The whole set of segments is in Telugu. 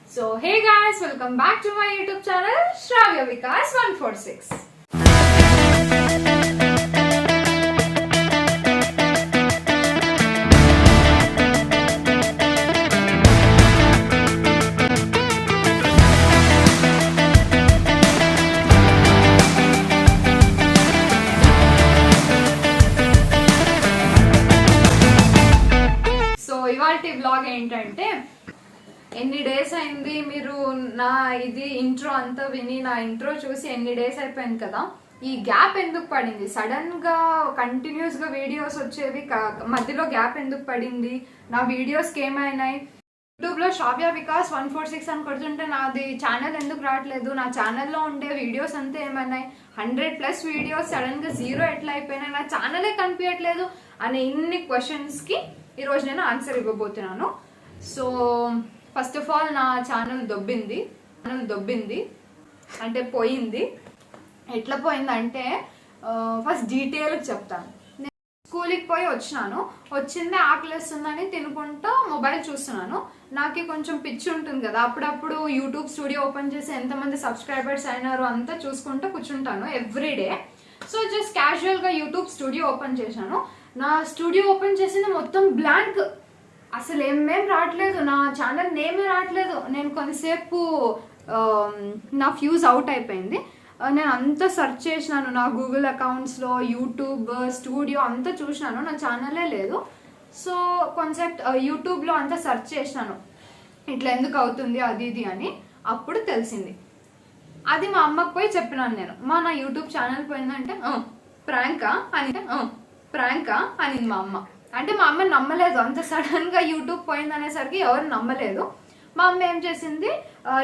So hey guys, welcome back to my YouTube channel Shravya Vikas 146. So ఇవాల్టి vlog ఏంటంటే ఎన్ని డేస్ అయింది మీరు నా ఇది ఇంట్రో అంతా విని నా ఇంట్రో చూసి ఎన్ని డేస్ అయిపోయింది కదా. ఈ గ్యాప్ ఎందుకు పడింది, సడన్ గా కంటిన్యూస్ గా వీడియోస్ వచ్చేవి, మధ్యలో గ్యాప్ ఎందుకు పడింది, నా వీడియోస్కి ఏమైనాయి, యూట్యూబ్ లో శ్రావ్య వికాస్ 146 అని కొడుతుంటే నాది ఛానల్ ఎందుకు రావట్లేదు, నా ఛానల్లో ఉండే వీడియోస్ అంతా ఏమైనాయి, 100+ వీడియోస్ సడన్ గా 0 ఎట్లా అయిపోయినాయి, నా ఛానలే కనిపించట్లేదు అనే ఇన్ని క్వశ్చన్స్ కి ఈరోజు నేను ఆన్సర్ ఇవ్వబోతున్నాను. సో ఫస్ట్ ఆఫ్ ఆల్ నా ఛానల్ దొబ్బింది అంటే పోయింది. ఎట్లా పోయిందంటే ఫస్ట్ డీటెయిల్గా చెప్తాను. నేను స్కూల్కి పోయి వచ్చిందే ఆకలిస్తుందని తినుకుంటూ మొబైల్ చూస్తున్నాను. నాకు కొంచెం పిచ్చి ఉంటుంది కదా, అప్పుడప్పుడు యూట్యూబ్ స్టూడియో ఓపెన్ చేసి ఎంతమంది సబ్స్క్రైబర్స్ అయినారు అంతా చూసుకుంటూ కూర్చుంటాను ఎవ్రీడే. సో జస్ట్ క్యాజువల్గా యూట్యూబ్ స్టూడియో ఓపెన్ చేశాను. నా స్టూడియో ఓపెన్ చేసింది మొత్తం బ్లాంక్, అసలు ఏమేం రావట్లేదు, నా ఛానల్ నేమే రావట్లేదు. నేను కొంతసేపు నా ఫ్యూజ్ అవుట్ అయిపోయింది. నేను అంతా సెర్చ్ చేసినాను, నా గూగుల్ అకౌంట్స్లో యూట్యూబ్ స్టూడియో అంతా చూసినాను, నా ఛానలే లేదు. సో కొంచెం యూట్యూబ్లో అంతా సెర్చ్ చేసినాను ఇట్లా ఎందుకు అవుతుంది అది ఇది అని. అప్పుడు తెలిసింది. అది మా అమ్మకి పోయి చెప్పినాను నేను, నా యూట్యూబ్ ఛానల్ పోయిందంటే ప్రాంకా అనింది మా అమ్మ. అంటే మా అమ్మ నమ్మలేదు, అంత సడన్ గా యూట్యూబ్ పోయింది అనేసరికి ఎవరు నమ్మలేదు. మా అమ్మ ఏం చేసింది,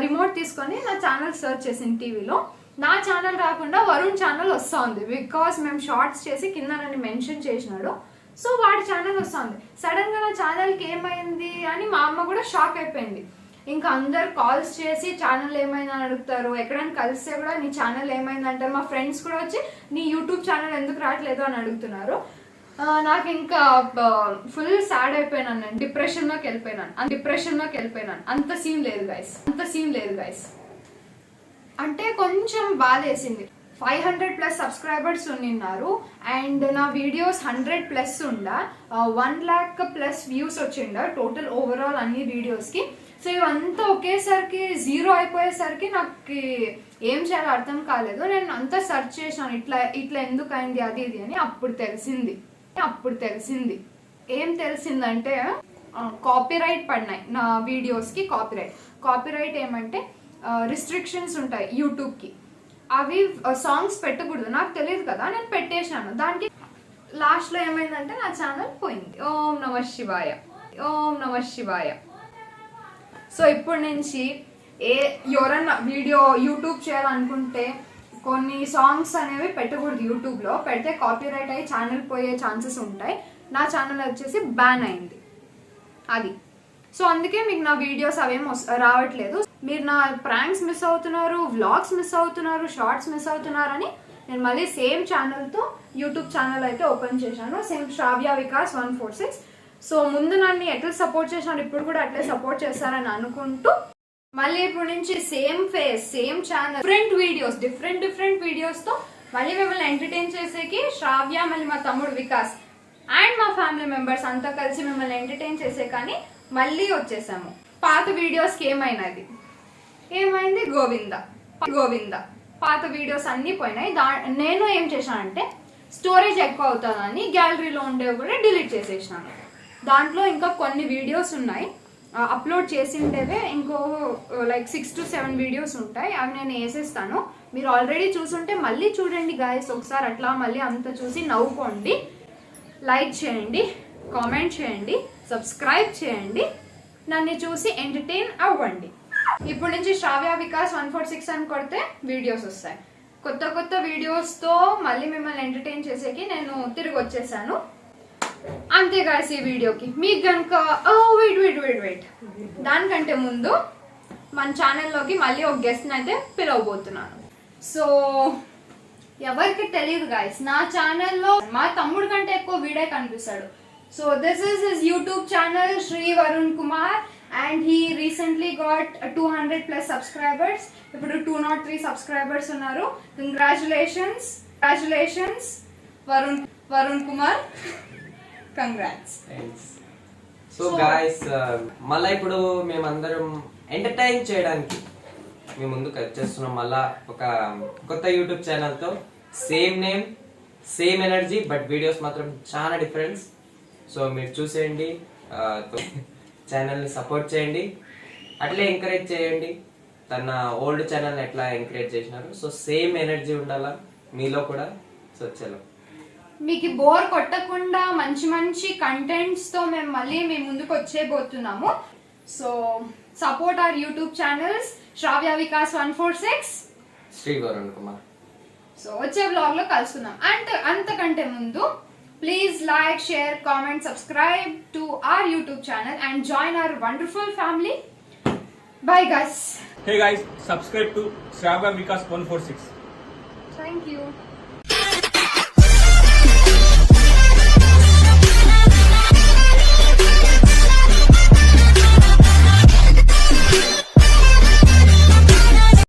రిమోట్ తీసుకొని నా ఛానల్ సర్చ్ చేసింది టీవీలో. నా ఛానల్ రాకుండా వరుణ్ ఛానల్ వస్తూ ఉంది, బికాస్ మేము షార్ట్స్ చేసి కింద నన్ను మెన్షన్ చేసినాడు. సో వాడి ఛానల్ వస్తుంది. సడన్ గా నా ఛానల్కి ఏమైంది అని మా అమ్మ కూడా షాక్ అయిపోయింది. ఇంకా అందరు కాల్స్ చేసి ఛానల్ ఏమైందని అడుగుతారు, ఎక్కడైనా కలిస్తే కూడా నీ ఛానల్ ఏమైంది అంటారు. మా ఫ్రెండ్స్ కూడా వచ్చి నీ యూట్యూబ్ ఛానల్ ఎందుకు రావట్లేదు అని అడుగుతున్నారు. నాకు ఇంకా ఫుల్ సాడ్ అయిపోయినాను, నేను డిప్రెషన్లోకి వెళ్ళిపోయినాను. అంత సీన్ లేదు గైస్. అంటే కొంచెం బాధేసింది. 500+ సబ్స్క్రైబర్స్ ఉన్నారు అండ్ నా వీడియోస్ 100+ ఉండ, 1 lakh+ వ్యూస్ వచ్చిండ టోటల్ ఓవరాల్ అన్ని వీడియోస్కి. సో ఇవంతా ఒకేసారికి 0 అయిపోయేసరికి నాకు ఏం చేయాలో అర్థం కాలేదు. నేను అంతా సెర్చ్ చేశాను, ఇట్లా ఎందుకు అయింది అది ఇది అని. అప్పుడు తెలిసింది ఏం తెలిసిందంటే కాపీరైట్ పడినాయి నా వీడియోస్కి. కాపీరైట్ ఏమంటే రిస్ట్రిక్షన్స్ ఉంటాయి యూట్యూబ్కి, అవి సాంగ్స్ పెట్టకూడదు. నాకు తెలియదు కదా, నేను పెట్టేశాను. దానికి లాస్ట్లో ఏమైందంటే నా ఛానల్ పోయింది. ఓం నమ శివాయ. సో ఇప్పటి నుంచి ఎవరన్నా యూట్యూబ్ చేయాలనుకుంటే కొన్ని సాంగ్స్ అనేవి పెట్టకూడదు యూట్యూబ్లో. పెడితే కాపీరైట్ అయ్యి ఛానల్ పోయే ఛాన్సెస్ ఉంటాయి. నా ఛానల్ వచ్చేసి బ్యాన్ అయింది అది. సో అందుకే మీకు నా వీడియోస్ అవేం రావట్లేదు. మీరు నా ప్రాంక్స్ మిస్ అవుతున్నారు, వ్లాగ్స్ మిస్ అవుతున్నారు, షార్ట్స్ మిస్ అవుతున్నారని నేను మళ్ళీ సేమ్ ఛానల్తో యూట్యూబ్ ఛానల్ అయితే ఓపెన్ చేశాను, సేమ్ శ్రావ్య వికాస్ 146. సో ముందు నన్ను ఎట్లా సపోర్ట్ చేసినారు, ఇప్పుడు కూడా అట్లే సపోర్ట్ చేస్తారని అనుకుంటూ మళ్ళీ ఇప్పుడు నుంచి same face, same channel, different వీడియోస్తో మళ్ళీ మిమ్మల్ని ఎంటర్టైన్ చేసేకి శ్రావ్య, మళ్ళీ మా తమ్ముడు వికాస్ అండ్ మా ఫ్యామిలీ మెంబర్స్ అంతా కలిసి మిమ్మల్ని ఎంటర్టైన్ చేసే కానీ మళ్ళీ వచ్చేసాము. పాత వీడియోస్కి ఏమైంది గోవింద పాత వీడియోస్ అన్నీ పోయినాయి. నేను ఏం చేశానంటే స్టోరేజ్ ఎక్కువ అవుతుందని గ్యాలరీలో ఉండేవి కూడా డిలీట్ చేసేసినాను. దాంట్లో ఇంకా కొన్ని వీడియోస్ ఉన్నాయి అప్లోడ్ చేసిండేవే, ఇంకో like 6 to 7 వీడియోస్ ఉంటాయి, అవి నేను వేసేస్తాను. మీరు ఆల్రెడీ చూసుంటే మళ్ళీ చూడండి గాయస్ ఒకసారి, అట్లా మళ్ళీ అంతా చూసి నవ్వుకోండి. లైక్ చేయండి, కామెంట్ చేయండి, సబ్స్క్రైబ్ చేయండి, నన్ను చూసి ఎంటర్టైన్ అవ్వండి. ఇప్పటి నుంచి శ్రావ్య వికాస్ 146 అని కొడితే వీడియోస్ వస్తాయి. కొత్త వీడియోస్తో మళ్ళీ మిమ్మల్ని ఎంటర్టైన్ చేసేకి నేను తిరిగి వచ్చేసాను. అంతే గాయస్ ఈ వీడియోకి. మీకు కనుక వెయిట్ దానికంటే ముందు మన ఛానల్లోకి మళ్ళీ ఒక గెస్ట్ని అయితే పిలవబోతున్నాను. సో ఎవరికి తెలియదు గాయస్, నా ఛానల్లో మా తమ్ముడు కంటే ఎక్కువ వీడే కనిపిస్తాడు. So this is his YouTube channel Shri Varun Kumar and he recently got 200+ subscribers. ఇప్పుడు 203 సబ్స్క్రైబర్స్ ఉన్నారు. Congratulations Varun Kumar, congrats. So guys, మళ్ళీ ఇప్పుడు మేమందరం ఎంటర్టైన్ చేయడానికి మీ ముందుకు వచ్చేస్తున్నాం మళ్ళా ఒక కొత్త యూట్యూబ్ ఛానల్తో. Same name, same energy, but videos మాత్రం చాలా డిఫరెన్స్. సో మీరు చూసేయండి, ఛానల్ని సపోర్ట్ చేయండి, అట్లే ఎంకరేజ్ చేయండి. తన ఓల్డ్ ఛానల్ ఎట్లా ఎంకరేజ్ చేసినారు, సో సేమ్ ఎనర్జీ ఉండాలా మీలో కూడా. సో చలో, మీకు బోర్ కొట్టకుండా మంచి మంచి కంటెంట్స్ తో మేము మళ్ళీ మీ ముందుకు వచ్చేబోతున్నాము. So support our YouTube channels Sravya Vikas 146, Shri Varun Kumar. So వచ్చే బ్లాగ్ లో కలుసుకుందాం. అంతకంటే ముందు please like, share, comment, subscribe to our YouTube channel and join our wonderful family. Bye guys. Hey guys, subscribe to Shravya Vikas 146. Thank you.